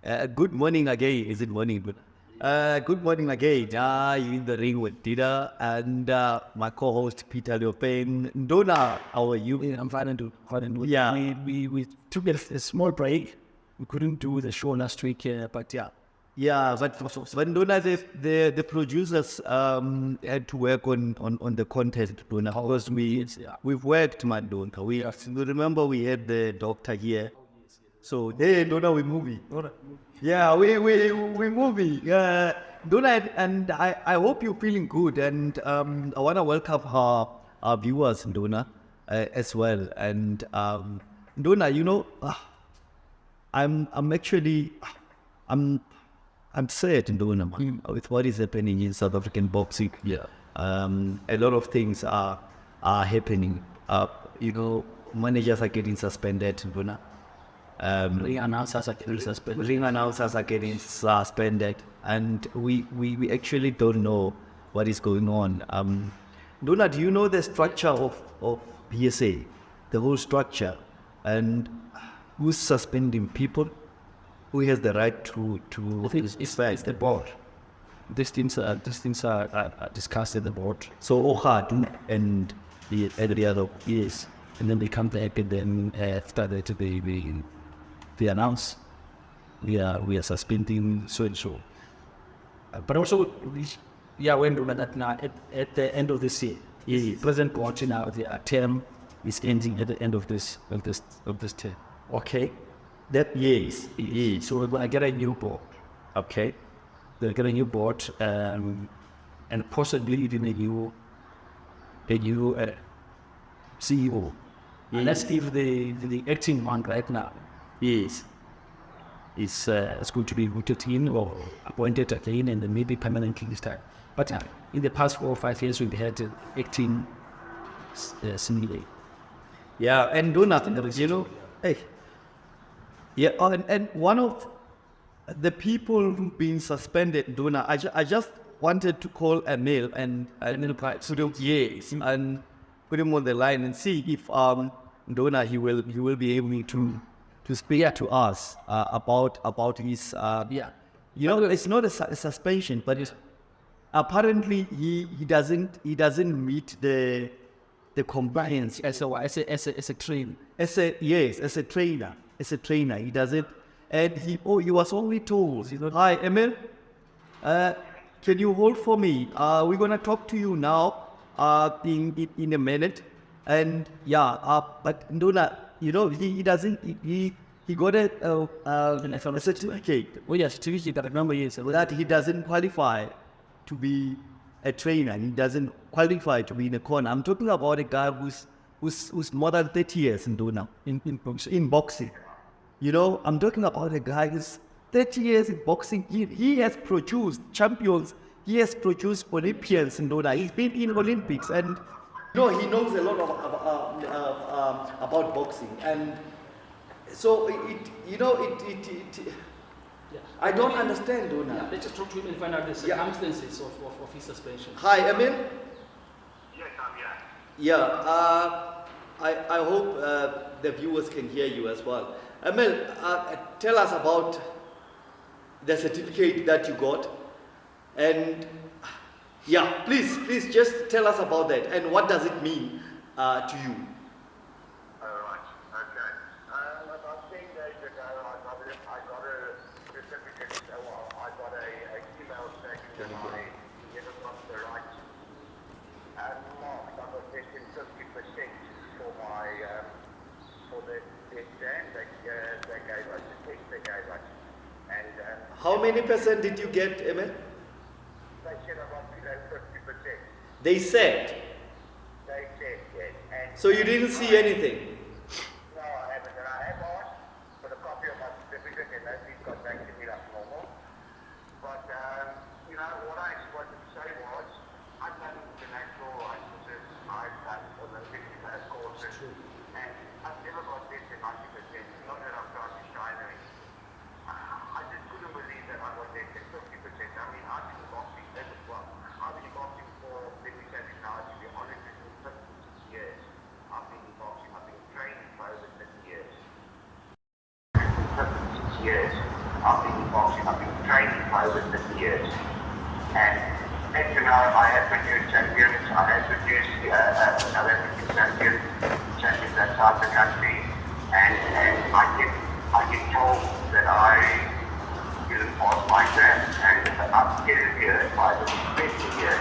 Good morning again. Is it morning? Good morning again. You in the ring with Dida and my co-host Peter Leopen. Ndona, how are you? Yeah, I'm fine and do. Yeah. We took a small break. We couldn't do the show last week, but yeah. Yeah, but Ndona, the producers had to work on the content, Ndona, because we've worked, man, Ndona. We remember we had the doctor here. So hey, Ndona, we movie. Yeah, we movie. Ndona, and I hope you're feeling good. And I want to welcome our viewers, Ndona, as well. And Ndona, I'm actually I'm sad, Ndona, man, with what is happening in South African boxing. Yeah. A lot of things are happening. Managers are getting suspended, Ndona. Ring announcers are getting suspended. Ring announcers are getting suspended, and we actually don't know what is going on. Donna, do you know the structure of PSA, the whole structure, and who's suspending people? Who has the right to I think it's the board. These things are discussed at the board. So Ohad and the other. Yes, and then they come back and then after that they announce we are suspending so and so. But also when doing that now at the end of this year. Yes. President board now their term is ending at the end of this term. Okay. That yes. So we're gonna get a new board. Okay. They're getting a new board and possibly even a new CEO. Yes. Let's give the acting one right now. Yes. It's going to be voted in or appointed again and then maybe permanently this time. But in the past 4 or 5 years we've had acting similarly. Yeah, and do nothing. Hey. Yeah, and one of the people who've been suspended, Dona, I just wanted to call a mail and put him, yes, and put him on the line and see if Dona he will be able to speak to us about his it's not a suspension, but apparently he doesn't meet the compliance As a train. as a trainer, he doesn't, and he was only told, hi Emil, can you hold for me? We're gonna talk to you now, in a minute, and but Ndona, he doesn't, he got a certificate. Oh yes, certificate that I remember That he doesn't qualify to be a trainer. He doesn't qualify to be in a corner. I'm talking about a guy who's more than 30 years in boxing. I'm talking about a guy who's 30 years in boxing. He has produced champions. He has produced Olympians in Dona. He's been in Olympics, and he knows a lot about boxing. And so I don't understand, Dona. Yeah, let's just talk to him and find out the circumstances of his suspension. Hi, Emil. Yes, I'm here. Yeah, I hope the viewers can hear you as well. Emil, tell us about the certificate that you got, and please just tell us about that and what does it mean to you. All right. Okay. About 10 days ago, I got a certificate. I got a email saying that I never got the right marks. I got less than 50% for for the exam they gave us, the test they gave us. And How many percent did you get, Emil? they said I got below 50%. They said. They said yes. And So you didn't see anything? no, I haven't. And I have asked for the copy of my certificate, and nobody's got back to me like normal. But, what I wanted to say was, I've done international licenses, I've done Olympic courses, and I've never got less than 90%. Not that I'm trying to shine or anything. I just couldn't believe that I got less than 50%. I mean, I've been boxing as well. I've been boxing for, let me say this now, to be honest, it's been 50 years. I've been boxing, I've been training for over 30 years. 56 years. I've been boxing, I've been training for over 30 years. And as you know, I have produced champions, I have produced South African champions outside the country. And I get told that I didn't pass my exam, and I'm getting here by the 20 years.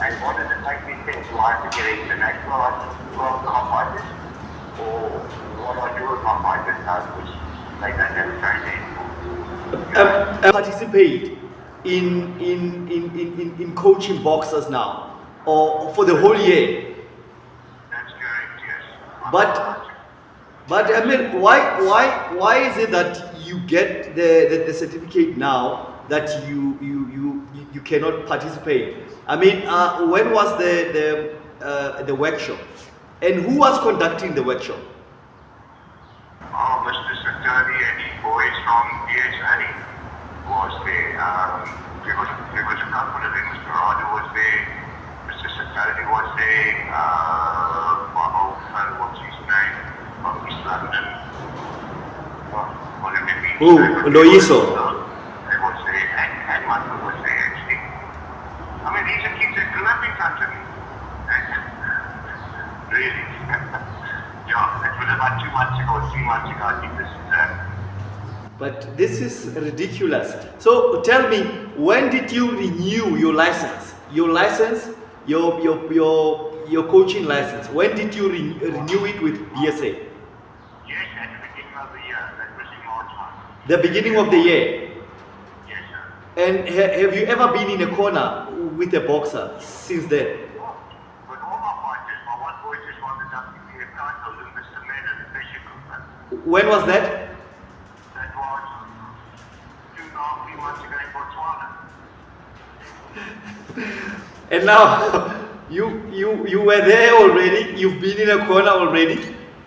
And what does it take me to life to get international license to go to my fighters? Or what I do with my fighters now, which they don't have training anymore. Participate in coaching boxers now, or for the whole year. That's correct, yes. But I mean, why is it that you get the certificate now that you cannot participate? I mean, when was the workshop, and who was conducting the workshop? Mr. Satani and his boys from DSA was there. There was a couple of them. Mr. Radu was there. Mr. Satani was there. My old friend, what's his name? From East London. Loiso. They was there, and Michael was there actually. I mean, these are kids that grew up in country. Really. Yeah, that was about 2 months ago, 3 months ago, I think this is But this is ridiculous. So tell me, when did you renew your license? Your coaching license. When did you renew it with BSA? Yes, at the beginning of the year. That was in March month. The beginning of the year. Yes, sir. And have you ever been in a corner with a boxer since then? With all my fighters, my one boy just won the WPF title in Mr. Men and the pressure cooker. When was that? That was 2.5, 3 months ago in Botswana. And now you were there already. You've been in a corner already,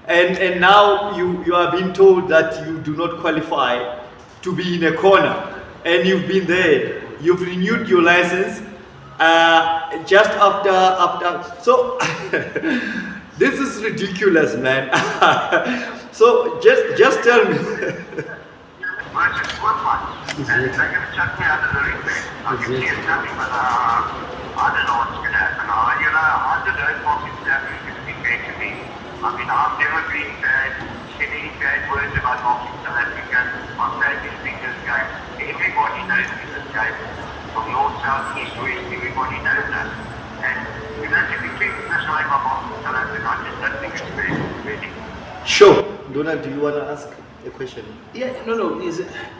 and now you are being told that you do not qualify to be in a corner, and you've been there. You've renewed your license just after. So this is ridiculous, man. So just tell me. Well, it's just 1 month. And they're going to chuck me out of the ring there. I can see it coming, but I don't know what's going to happen. I don't know if boxing South Africa is being fair to me. I mean, I've never been said any bad words about boxing South Africa. I'm glad to speak this game. Everybody knows me this game. From north, south, east, west, everybody knows that. And you know, to be treated this way by boxing South Africa, I just don't think it's fair, really. Sure. Donna, do you want to ask a question? Yeah, no.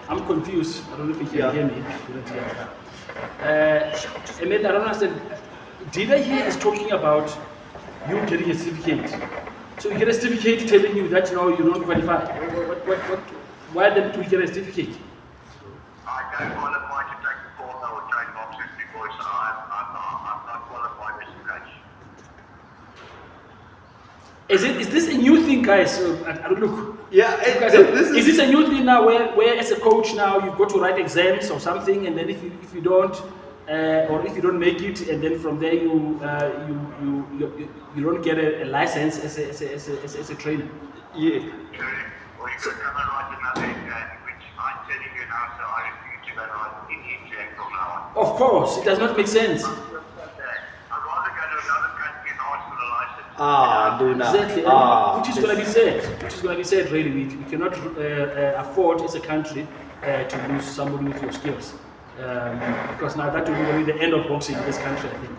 I'm confused. I don't know if you can Yeah. hear me. I couldn't hear that. And then I don't understand. Dida here is talking about you getting a certificate. So you get a certificate telling you that you don't qualify. Why then do we get a certificate? I don't qualify to take the corner or train boxers because I'm not qualified as a coach. Is this a new thing, guys? I don't look. Yeah, Guys, this is this a new thing now where as a coach now you've got to write exams or something, and then if you don't or if you don't make it, and then from there you don't get a license as a trainer. Yeah. Correct. Or you could come and write another exam, which I'm telling you now, so I refuse to go and write any exam from now on. Of course, it does not make sense. I'd rather go to another country and ask for the license. Donna. Exactly, which is going to be sad. Which is going to be sad, really. We cannot afford as a country to lose somebody with your skills, because now that will be the end of boxing in this country, I think.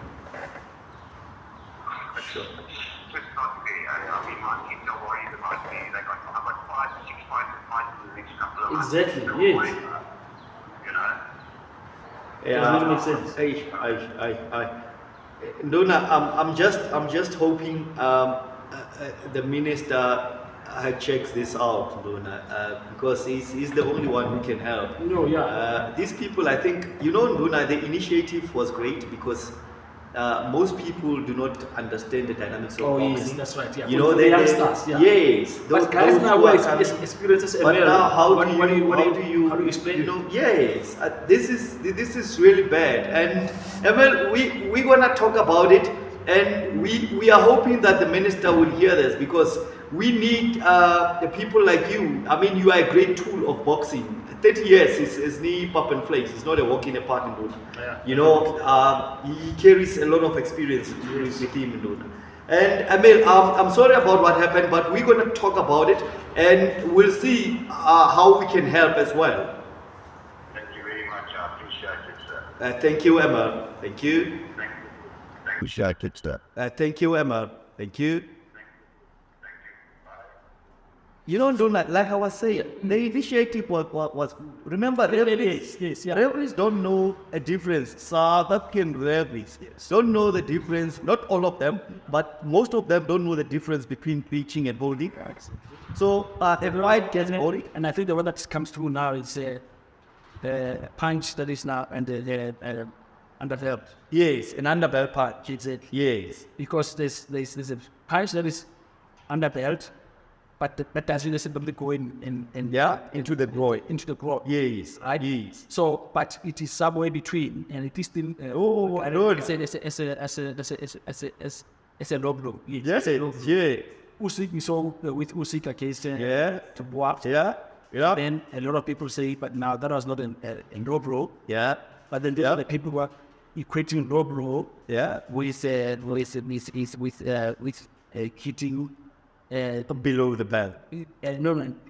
Sure. It's not fair. I mean, my kids are worried about me. I've got 5, 6 fights in the next couple of months. Exactly, They're yes. worried, you know. Doesn't make sense. Donna, I'm just hoping the minister checks this out, Donna, because he's the only one who can help. These people, I think, Donna, the initiative was great because most people do not understand the dynamics of boxing. Yes, that's right. Yeah. For the youngsters. Yeah. Yes. But guys now who experiences But now, how do you explain it? Yes, this is really bad, and Emil, we're gonna talk about it, and we are hoping that the minister will hear this, because we need the people like you. I mean, you are a great tool of boxing. 30 years is knee pop and place. It's not a walk in a park in Dona. Yeah. You know, he carries a lot of experience with him in Dona. And Emil, I'm sorry about what happened, but we're going to talk about it and we'll see how we can help as well. Thank you very much. I appreciate it, sir. Thank you, Emma. Thank you. Thank you. Appreciate it, sir. Thank you, Emma. Thank you. You know, like I was saying, the initiative was remember, referees, referees don't know a difference. South African referees don't know the difference, not all of them, but most of them don't know the difference between pitching and holding. So, the fight gets holding. And I think the one that comes through now is the punch that is now and the underbelt. Yes, an underbelt punch. It's it. Yes. Because there's a punch that is underbelt, but that doesn't necessarily go in Into the groin. into the groin. Yes. Right? Yes. So, but it is somewhere between, and it is still. I know. As a low blow. Yes. Yeah. Usyk, we saw with Usyk against Yeah. to Boab. Yeah. Yeah. Then a lot of people say, but now that was not a low blow. Yeah. But then the other people were equating low blow Yeah. with hitting Below the belt.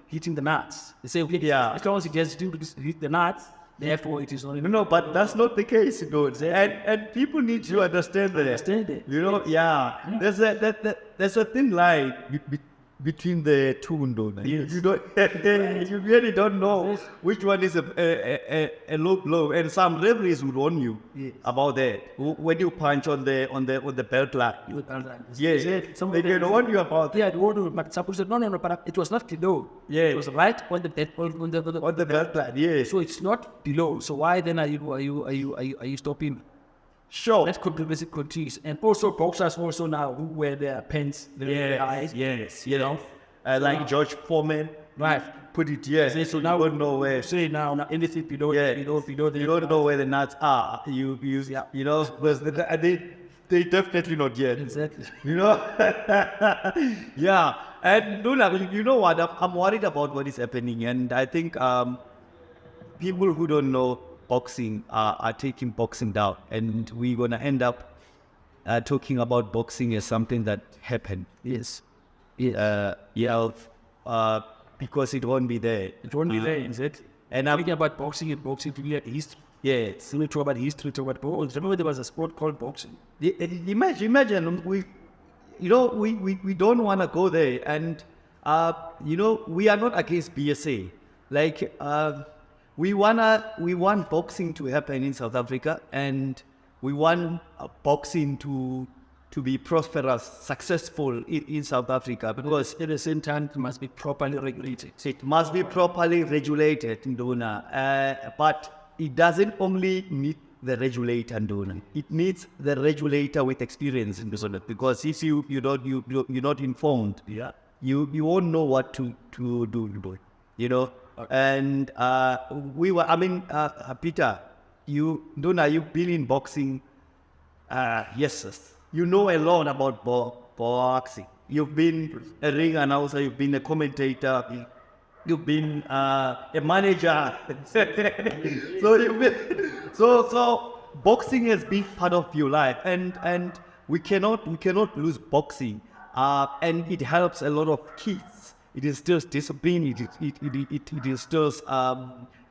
hitting the nuts. They say, okay, Yeah. as long as it gets to hit the nuts, therefore it is not. No, but that's not the case, you know. And people need to understand that. Understand it. You know, yeah. There's a thin line between the two, don't Yes. you don't. You really don't know which one is a low blow, and some referees would warn you Yes. about that when you punch on the belt line. Yes, they can warn you about that. Yeah, but some people said, no, but it was not below. Yeah. It was right on the bed, on On the belt line. Yes. So it's not below. So why then are you stopping? Sure. Let's continue. And also boxers also now who wear their pants, their eyes. Yes. You know, like George Foreman. Right. Put it, yes. So now you don't know where. say now anything below below You don't know where the nuts are. You know, because they definitely not yet. Exactly. You know, yeah. And Luna, you know what? I'm worried about what is happening, and I think people who don't know boxing are taking boxing down, and we're gonna end up talking about boxing as something that happened. Yes. Because it won't be there. It won't be there, is it? And I'm Thinking about boxing really had history. yes. So we talk about history, talk about boxing. Remember there was a sport called boxing. Imagine we don't want to go there, and we are not against BSA. Like we want boxing to happen in South Africa, and we want boxing to be prosperous, successful in South Africa, because At the same time, it must be properly regulated. it must be properly regulated, Nduna. But it doesn't only need the regulator, Nduna. It needs the regulator with experience, Nduna. Because if you're not informed, Yeah. you won't know what to do, Nduna. You know. Okay. And Peter, Nduna, you've been in boxing. Yes. You know a lot about boxing. You've been a ring announcer, you've been a commentator, you've been a manager. So boxing has been part of your life, and we cannot lose boxing. And it helps a lot of kids. It instills discipline. It instills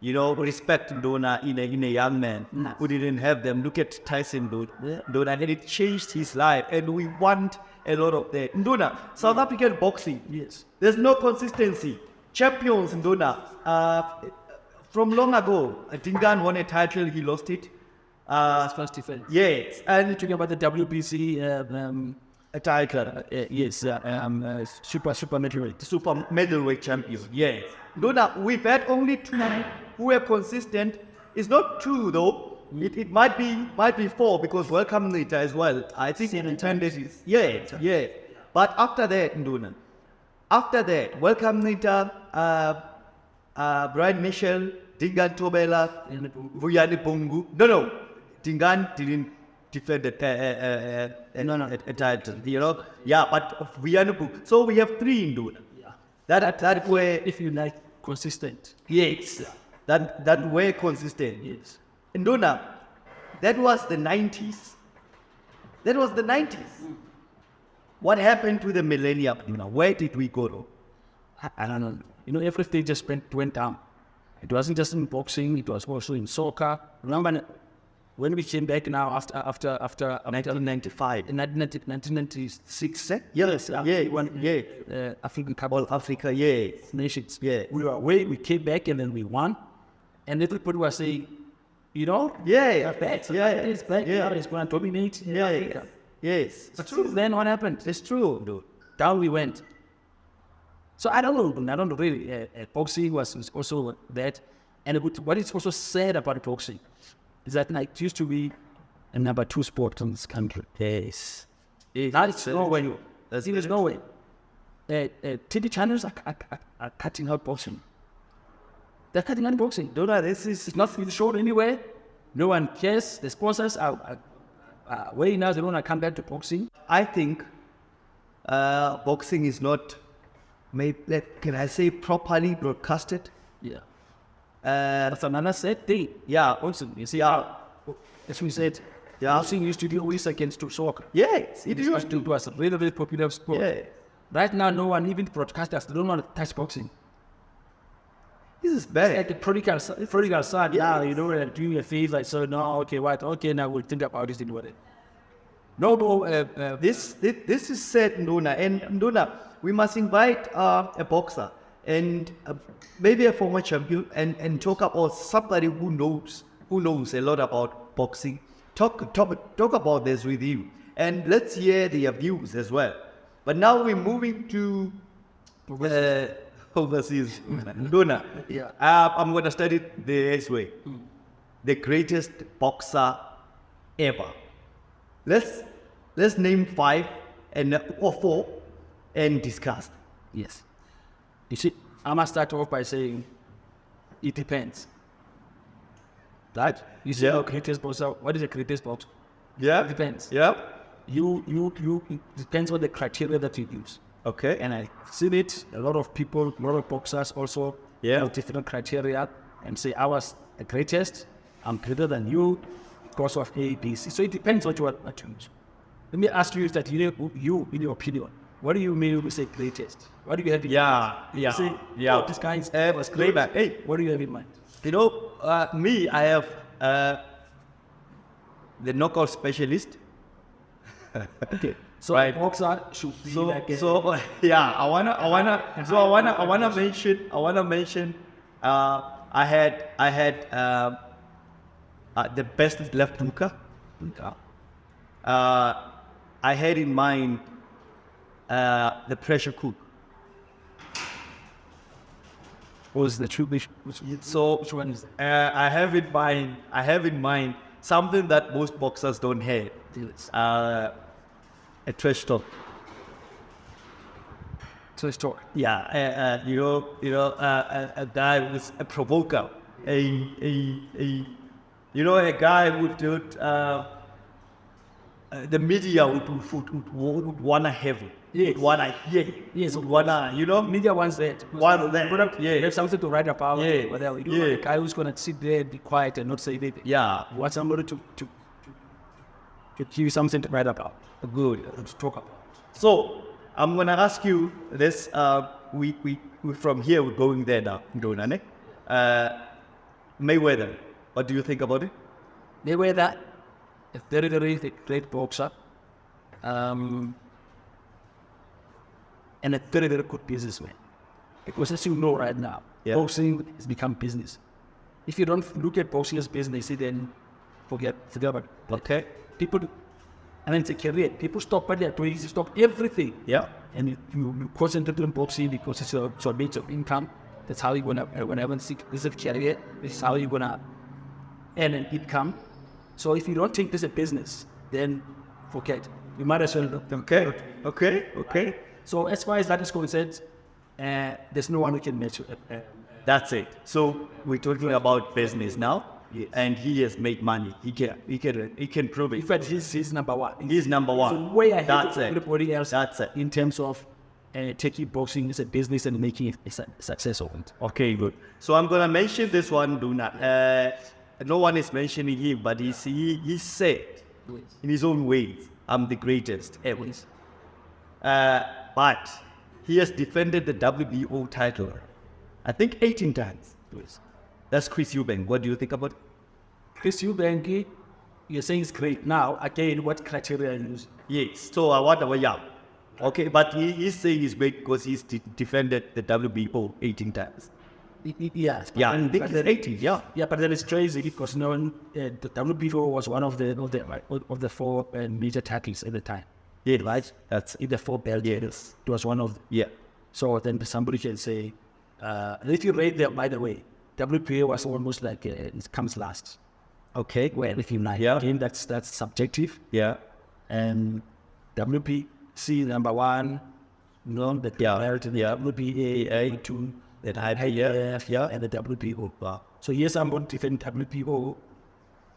respect, Ndona, in a young man who didn't have them. Look at Tyson, Ndona, and it changed his life. And we want a lot of that. Ndona, South African boxing. Yes. There's no consistency. Champions, Ndona. From long ago, Dingan won a title. He lost it. First defense. Yes, and Talking about the WBC, a title. yes, super middleweight. Super middleweight champion. Yes. Ndona, we've had only two who were consistent. It's not two though. It might be four, because welcome later as well. I think in 10 days. Yeah. But after that, Ndona, welcome later, Brian Michel, Dingan Tobela, Vuyani Bungu. No, Dingan didn't defend a title, you know. Yeah, but we are in the book. So we have 3 in Duna. Yeah. That way, If you like, consistent. yes, that way consistent. Yes. In Duna, that was the 90s. That was the 90s. What happened to the millennium? You know, where did we go to? I don't know. You know, everything just went down. It wasn't just in boxing, it was also in soccer. Remember when we came back now after 1995. in 1996, Yes, African Cup All Africa, yeah. Nations. Yeah. We were away, we came back and then we won. And everybody was saying, you know, Yeah, that's yeah, it's back, yeah. it's going to dominate Yeah, Africa. yes. But since then, what happened? It's true, dude. Down we went. So I don't know really. Boxing was also that. And what is also sad about boxing is that like, it used to be a number 2 sport in this country. Yes. Now it's nowhere. There's no way. TV channels are cutting out boxing. They're cutting out boxing. It's not being shown anywhere. No one cares. The sponsors are way now. They don't want to come back to boxing. I think boxing is not, can I say, properly broadcasted? Yeah. That's another sad thing. Yeah. Boxing, you see, Yeah. as we said, Yeah. boxing used to be always against soccer. Yes, it It is. was a really, really popular sport. Yeah. Right now, no one, even broadcasters, they don't want to touch boxing. This is Like bad. the prodigal son, now, you know, doing a favor, so no, okay, what, okay, now we'll think about this, what it. No more, This is sad, Nduna. And Nduna, we must invite a boxer and maybe a former champion and talk about somebody who knows a lot about boxing. Talk about this with you. And let's hear their views as well. But now we're moving to overseas. Nduna. Yeah. I'm going to start it this way. The greatest boxer ever. Let's name 5 or 4 and discuss. yes. You see, I must start off by saying, it depends. Right? You say, Yeah. oh, greatest boxer, what is the greatest boxer? Yeah. It depends. Yeah. It depends on the criteria that you use. Okay. And I've seen it, a lot of people, a lot of boxers also Yeah. have different criteria and say, I was the greatest, I'm greater than you because of A, B, C. So it depends what you want to use. Let me ask you that, you, in your opinion, what do you mean when you say greatest? What do you have in mind? You say, yeah. oh, this guy was great. great. Hey, What do you have in mind? you know, me, I have the knockout specialist. Okay. So Right. a boxer should be So, like a, yeah, I wanna mention. I had the best left hooker. I had in mind the pressure cook. was the true So which one is that? I have in mind something that most boxers don't have. A trash talk. So it's talk. Yeah, a guy who's a provoker, a guy who would the media would wanna have it. Yes. Would wanna hear it. Yes. Would wanna, Media wants that. want that. You have something to write about. Yeah. Whatever. You Yeah. want a guy who's gonna sit there and be quiet and not say anything. Yeah, You want somebody to give you something to write about, good. to talk about. So I'm gonna ask you this. We from here we're going there now. Donane. Mayweather. What do you think about it? Mayweather, a very, very great boxer, and a very, very good businessman. Because as you know right now, Yeah. boxing has become business. If you don't look at boxing as business, then forget about it. Okay. People, and then it's a career. People stop what they're doing, you stop everything. Yeah. And you concentrate on boxing because it's your means of income. That's how you're gonna see this is a career. This is how you're gonna earn an income. So if you don't think this is a business, then forget. You might as well. Okay. So as far as that is concerned, there's no one who can match it. That's it. So we're talking about business now. Yes. and he has made money. He can prove it. In fact, he's number one. He's number one. So way ahead That's of it. everybody else. That's it. In terms of taking boxing as a business and making it a success of it. Okay, good. So I'm gonna mention this one, Duna. No one is mentioning him, but he said in his own ways, "I'm the greatest ever." But he has defended the WBO title, I think 18 times. That's Chris Eubank. What do you think about it? Chris Eubank, you're saying it's great. Now, again, what criteria are you using? Yes. So I wonder, yeah. Okay, but he's saying he's great because he's defended the WBO 18 times. Yes. Yeah, I think it's 18. Yeah. Yeah, but then it's crazy because the WBO was one of the four major titles at the time. Yeah, Right? That's In the four belt. Yes. It was one of them. yeah. So then somebody can say, and if you rate them, by the way, WPA was almost like it comes last. Okay. Well, if you like, Yeah. again, that's subjective. Yeah. And WPC number one, the Yeah. belt, and the WPA two, That hype. IPF, Yeah. and the WPO. So yes, I'm going to defend WPO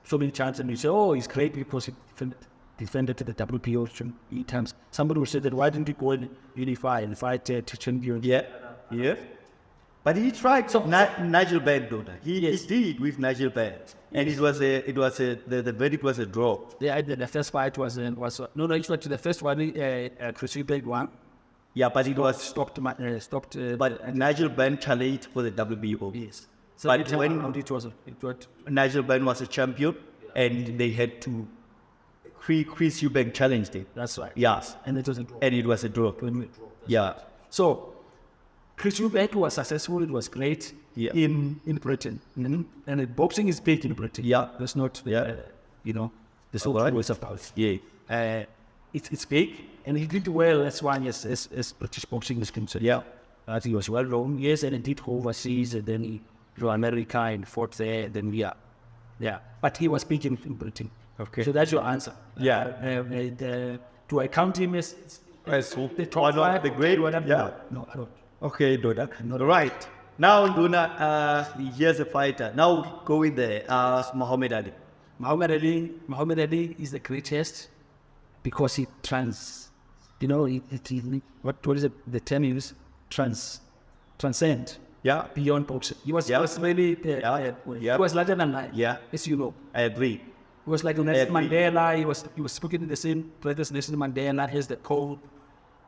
so many times, and you say, oh, he's great because he defended the WPO 8 times. Somebody will say that why didn't you go and unify and fight to champion? Yeah. Yeah. But he tried Nigel Benn, though. He did with Nigel Benn, and the verdict was a draw. Yeah, the first fight was no, actually the first one, Chris Eubank won. Yeah, but it was Stopped. but Nigel Benn challenged for the WBO. Yes. So But it was Nigel Benn was a champion, and they had to. Chris Eubank challenged it. that's right. Yes, And it was a draw. and it was a draw. Yeah. So Chris Eubank was successful. It was great Yeah. in Britain. And boxing is big in Britain. Yeah. There's not Yeah. the whole Alright. was about. Yeah. It's big, and he did well as one as British boxing is concerned. Yeah. I think he was well known. Yes, and he did go overseas, and then he to America and fought there. And then yeah. But he was big in Britain. Okay. So that's your answer. Yeah. Do I count him as the top one of five, the great- whatever? yeah. No, I don't. Okay, Dona. Right. Now, Dona, here's a fighter. Now go in there. Muhammad Ali. Muhammad Ali is the greatest because he what is it? The term he used? Transcend Yeah. beyond boxing. He was Yeah. really Yeah. he was larger than life. Yeah. As you know. I agree. He was like Nelson agree. Mandela. He was speaking in the same breath as Nelson Mandela, as the code,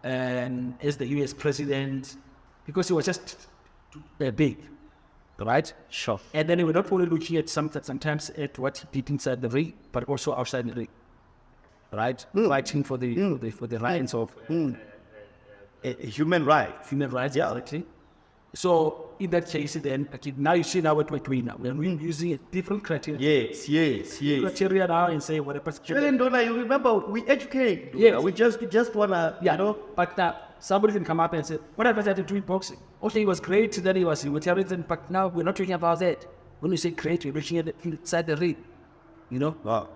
and as the US president, because he was just big, right? Sure. And then we were not only looking at sometimes at what he did inside the ring, but also outside the ring, right? Fighting for the rights of Human rights. human rights, Yeah. exactly. So in that case, then okay, now you see now what we're doing now. We're using a different criteria. Yes. Criteria now and say whatever. Well, then, Dona, you remember we educate. Dona. Yes. We just wanna, But now somebody can come up and say, what happens after doing boxing? Okay, he was great, then he was everything, but now we're not talking about that. When we say great, we're looking at it inside the ring. Wow.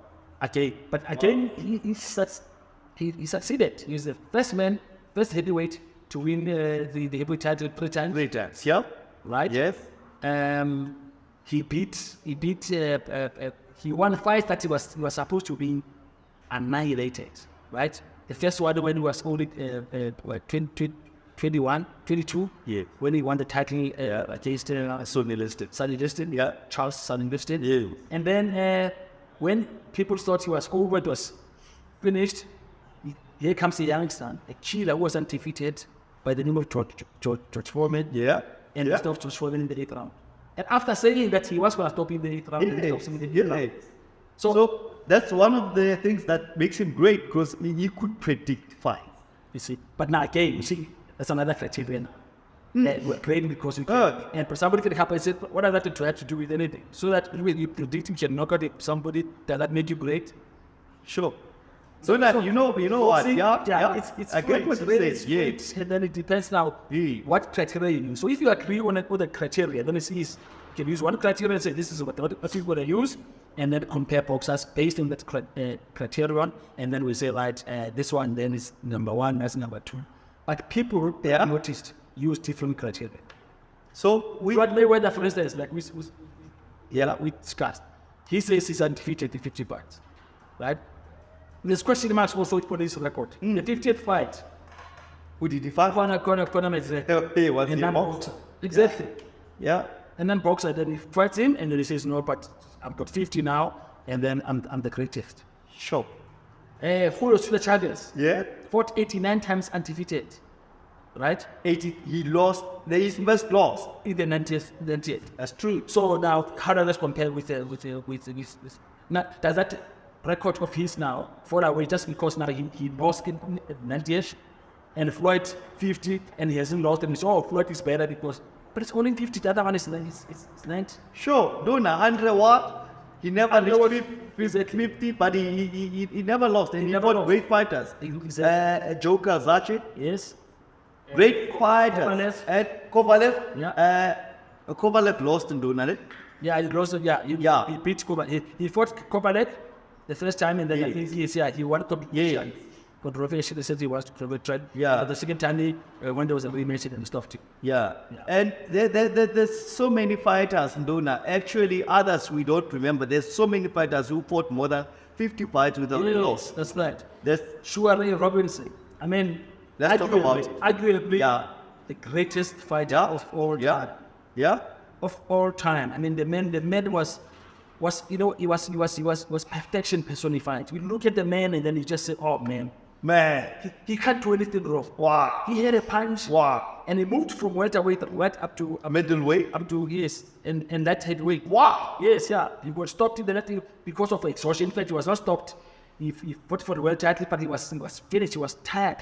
Okay, but again, he succeeded. He's the first heavyweight to win the heavyweight title 3 times. 3 times. Yeah. Right? Yes. He won 5 that he was supposed to be annihilated, right? The first one when he was only 22, Yeah. when he won the title against Sonny Liston. Sonny Liston, Yeah. Charles Sonny Liston. Yeah. And then when people thought he was over, it was finished, here comes the youngster, a killer who was undefeated by the name of George Foreman. Yeah. And he stopped George Foreman in the 8th round. And after saying that he was going to stop in the 8th round, he stopped him in the 8th round. So that's one of the things that makes him great because he could predict fights. You see, but now again, you see, that's another criterion. We're great because we can. And somebody can come and say, what does that try to do with anything? So that when you predict you can knock out somebody, does that make you great? Sure. So that you know what? boxing, Yeah. It's I get great, what you it's say. great. Yes. And then it depends now what criteria you use. So if you agree on the criteria, then you can use one criteria and say this is what you're going to use, and then compare boxers based on that criterion, and then we say right, this one then is number 1, that's number 2. But people noticed use different criteria. So we Floyd Mayweather, for instance, like we discussed, He says he's undefeated in 50 fights, right? There's question marks also for this record. The 50th fight, Who did he fight? Conor McGregor. Hey, was And he then boxer? exactly. Yeah. And then boxer, then he fights him, and then he says, no, but I've got 50 now, and then I'm the greatest. Sure. Full of the charges. Yeah. Fought 89 times undefeated, right? 80. He lost. His best loss. In the 90th. That's true. So now, how does this compare with now, does that record of his now fall away just because now he lost in 90th and Floyd 50 and he hasn't lost, and it's Floyd is better because, but it's only 50. The other one is 90. Sure. Dona 100 what? He never reached Exactly. 50, but he never lost. And he never fought lost. great fighters. Exactly. Joker Zachi. Yes. Great fighters. Kovalev. And Kovalev. Yeah. Kovalev lost in Dona. Right? Yeah, he lost. Yeah. Yeah. He beat Kovalev. He fought Kovalev the first time, and then I think he won competition. Controversial, they said he was to try. Yeah. But the second time, when there was a rematch and stuff too. Yeah. And there's so many fighters in Dona. Actually, others we don't remember. There's so many fighters who fought more than 50 fights without a loss. That's right. There's Sugar Ray Robinson. I mean, Let's talk about it. arguably Yeah. the greatest fighter Yeah. of all Yeah. time. Yeah. Of all time. I mean, the man was he was perfection personified. You look at the man and then you just say, oh man, Man. he can't do anything wrong. Wow. He had a punch. Wow. And he moved from welterweight right up to Middleweight. yes, and that heavyweight. Wow. Yes, yeah. He was stopped in the net because of exhaustion. In fact, he was not stopped. He fought for the world title, but he was finished. He was tired,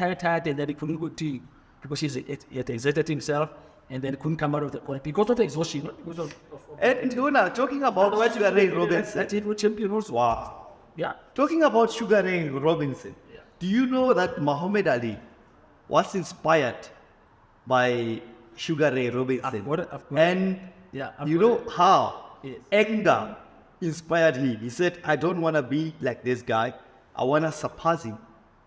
and then he couldn't go to because he had exerted himself, and then couldn't come out of the point because of exhaustion. Not because of And Dona, talking about Sugar Ray Robinson. that heavyweight champion also. Wow. Yeah. Talking about Sugar Ray Robinson. Do you know that Muhammad Ali was inspired by Sugar Ray Robinson? I've got it. And Yeah, you know how Yes. anger inspired him. He said, I don't want to be like this guy. I want to surpass him.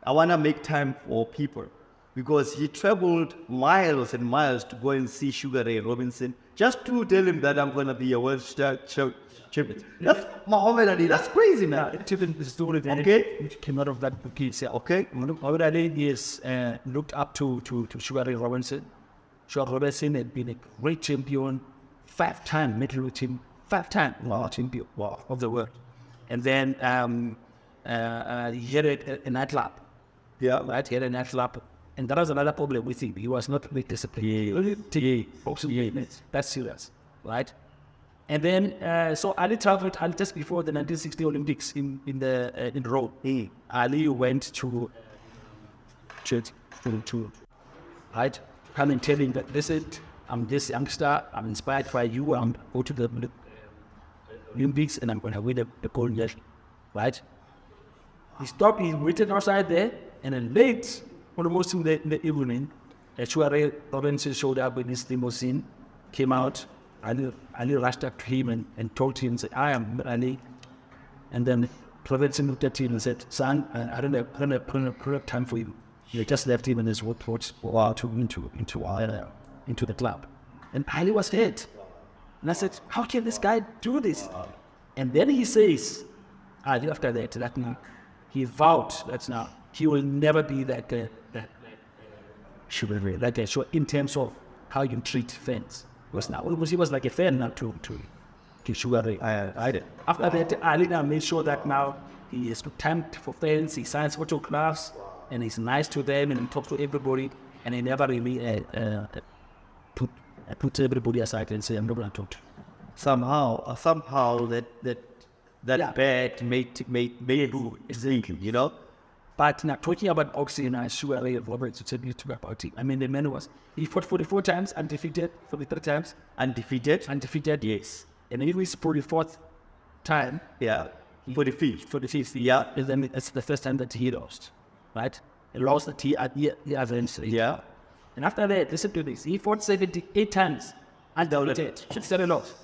I want to make time for people. Because he traveled miles and miles to go and see Sugar Ray Robinson just to tell him that I'm going to be a world champion. That's Muhammad Ali. That's crazy, man. It even the story that Okay. it came out of that book. Yeah. Okay. Muhammad Ali is looked up to Sugar Ray Robinson. Sugar Robinson had been a great champion, 5-time middleweight champion, 5-time champion of the world. And then he had a nightclub, Yeah. right? He had a nightclub. And that was another problem with him. He was not really disciplined. That's serious, right? And then, so Ali traveled just before the 1960 Olympics in Rome. Ali went to right, come and tell him that, listen, I'm this youngster, I'm inspired by you, I'm go to the Olympics and I'm going to win the gold medal, right? He stopped, he waited outside there, and then late, almost in the evening, Sugar Ray Robinson showed up in his limousine, came out. Ali rushed up to him and told him, say, I am Ali. And then Robinson looked at him and said, son, I don't have time for you. He just left him and his walked into the club. And Ali was hurt. And I said, how can this guy do this? And then he says, Ali, after that now, he vowed that now he will never be that chivalry, like a show in terms of how you treat fans. Because he was like a fan now to Sugar Ray. I did. After that, Ali now made sure that now he has time for fans, he signs autographs, and he's nice to them, and he talks to everybody, and he never really put everybody aside and say, I'm not going to talk to you. Somehow that Yeah. bad made boo, you know? But now talking about boxing, Sugar Ray Roberts, to tell you about him. I mean, the man he fought 44 times, undefeated, 43 times, Undefeated? yes. And it was 44th time, Yeah. 45th. 45th, Yeah. and then it's the first time that he lost, right? He lost at the eventually. Yeah. And after that, listen to this, he fought 78 times, undefeated, still a loss.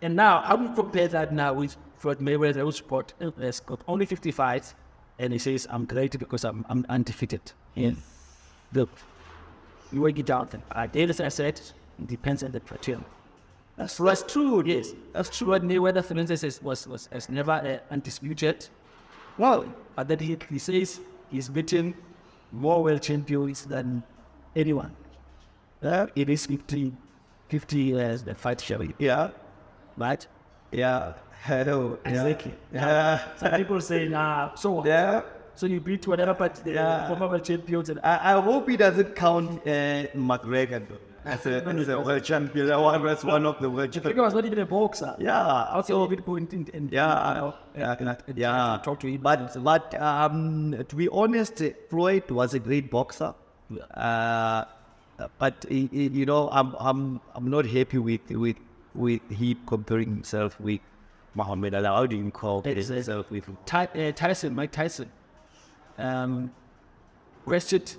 And now, how do you compare that now with Floyd Mayweather, who's fought, has got only 50 fights, and he says, I'm great because I'm undefeated. And look, you work it out. As I said, it depends on the criteria. That's true. Yes, that's true. But Mayweather, for instance, was never undisputed. Well, but then he says he's beaten more world champions than anyone. It is 50 years the fight showing. Yeah. Right? Yeah. Hello. Exactly. Yeah. Some people say, so what? Yeah. So you beat whatever, but the former world champions. And I hope he doesn't count McGregor though, as a world champion. That's one of the world McGregor champions. was not even a boxer. Yeah. Also, people in talk to him. But to be honest, Floyd was a great boxer. But you know, I'm not happy with him comparing himself with Muhammad Ali. How do you call himself with Mike Tyson. Questioned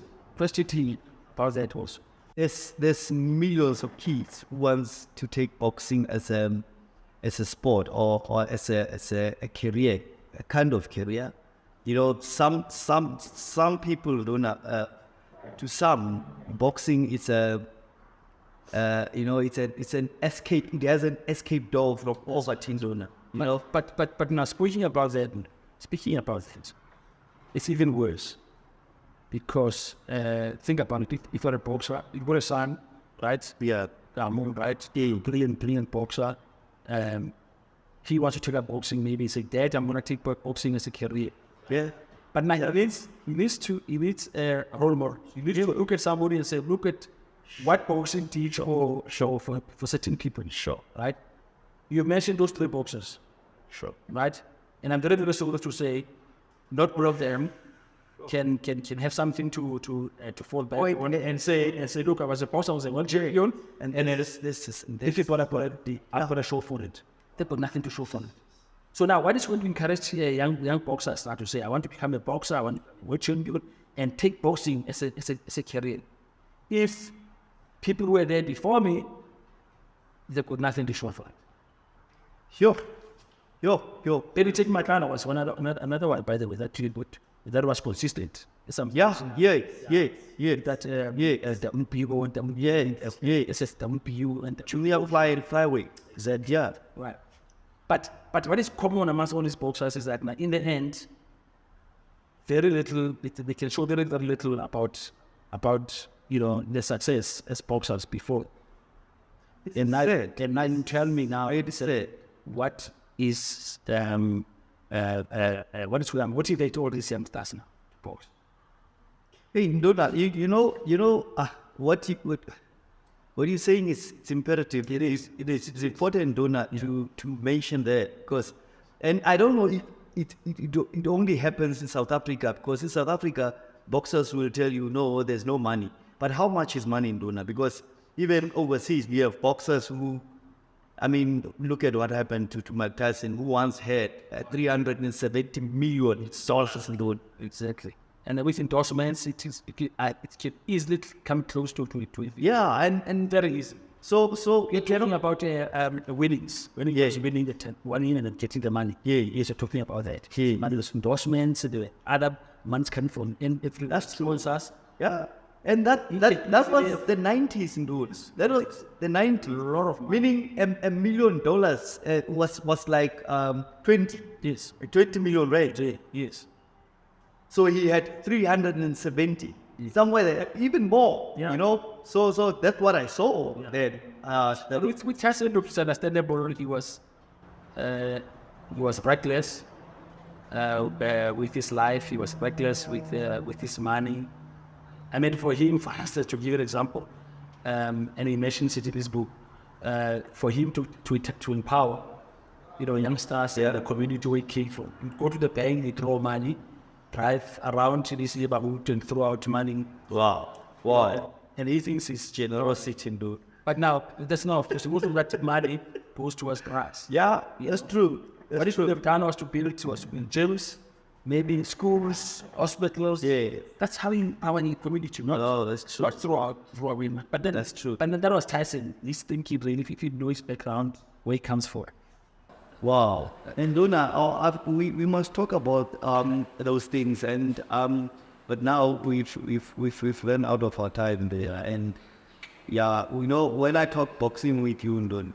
him about that also. there's millions of kids who wants to take boxing as a sport or as a career, a kind of career. You know, some people don't have, to some boxing is a you know, it's an escape. It has an escape door from poverty, you know. But now speaking about that, it's even worse. Because think about it, if you're a boxer, you've got a son, right? Yeah. Right? Brilliant boxer. He wants to take up boxing, maybe he say, Dad, I'm gonna take boxing as a career. Yeah. But now he needs a role model. You need to look at somebody and say, look at what boxing teach or show for certain people. Sure. Right? You mentioned those three boxers. Sure. Right? And I'm very resolute to say, not all of them can have something to fall back on and say, look, I was a boxer, I was a world champion, and this is what I've got a show for it. They've got nothing to show for it. So now, what is going to encourage young boxers now to say, I want to become a boxer, I want to be a world champion, and take boxing as a career? If people were there before me, they've got nothing to show for it. Yo. Maybe take my kind was another one, by the way, that was consistent. Yeah. That WPO and WPO and Junior flyweight. that, yeah, right. But what is common amongst all these boxers is that in the end, very little, they can show very little about their success as boxers before. And now you tell me now, what is what is going to motivate all these youngsters now to box? Hey, Ndona, you know what you're saying is it's imperative. It's important, Ndona, to mention that, because, and I don't know if it only happens in South Africa, because in South Africa boxers will tell you no, there's no money. But how much is money in Ndona? Because even overseas we have boxers who, I mean, look at what happened to Mike Tyson, who once had 370 million dollars in Ndona. Exactly. And with endorsements, it can easily come close to it. Yeah, and Very easy. so You're talking about winnings. Winning the 1 year and then getting the money. Yeah. Yes, you're talking about that. Yeah. Money, those endorsements, the other months come from, and if that's sponsors. yeah. And that was the 90s in dudes. That was the 90s. A lot of money. Meaning $1 million was like 20 million rand. Yes. So he had 370, somewhere there, even more. Yeah. You know. So that's what I saw then. With Tyson, it's understandable. He was reckless with his life. He was reckless with his money. I mean, for him, for instance, to give an example, and he mentions it in his book, for him to empower, youngsters in the community where he came from. He'd go to the bank, he'd throw money, drive around to this neighborhood and throw out money. Wow. And he thinks it's Generosity, dude. But now, that's not, because most of that money goes towards grass. Yeah, that's true. What he should have done was to build gyms, maybe schools, hospitals. Yeah. That's how you empower the community, that's true. not throughout women. But then That's true. But then that was Tyson. He's thinking really, if you know his background, where he comes from. Wow. And Dona, we must talk about those things, and but now we've run out of our time there, and yeah, when I talk boxing with you, Ndon,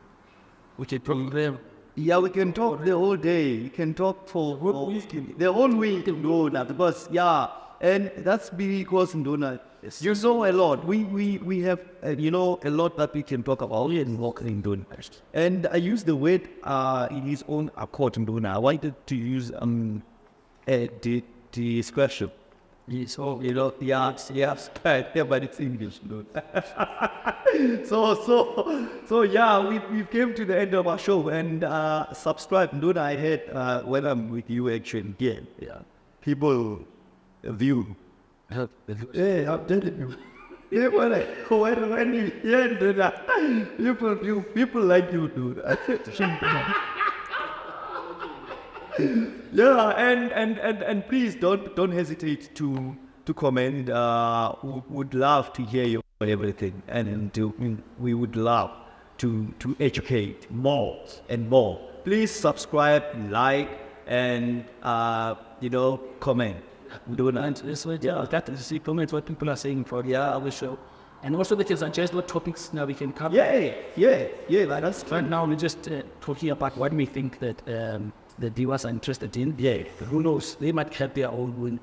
We can program. Yeah, we can talk the whole day. We can talk for the whole week, Nduna, because and that's because Nduna, you know a lot. We have a lot that we can talk about in walking Nduna. And I use the word in his own accord, Nduna. I wanted to use discretion. Yes. Oh, Yes, but it's English, dude. So yeah, we came to the end of our show, and subscribe, dude. I heard when I'm with you actually again. Yeah, people view. help. Yeah, I'm telling you. Yeah, when you hear that, people like you, dude. Yeah, and please don't hesitate to comment. Would love to hear you everything, and we would love to educate more and more. Please subscribe, like, and comment. And that is the comments what people are saying for our show. And also they can suggest what topics now we can cover. Yeah, that's Right now we're just talking about what we think that the viewers are interested in. Yeah. Who knows? They might have their own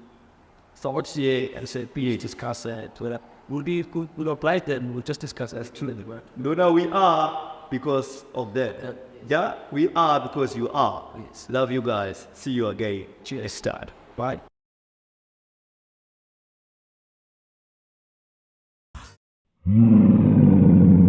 thoughts and say, please discuss Twitter. We'll apply them. We'll just discuss as to the work. No, we are because of that. Yeah, we are because you are. Yes. Love you guys. See you again. Cheers. Start. Bye. Mm.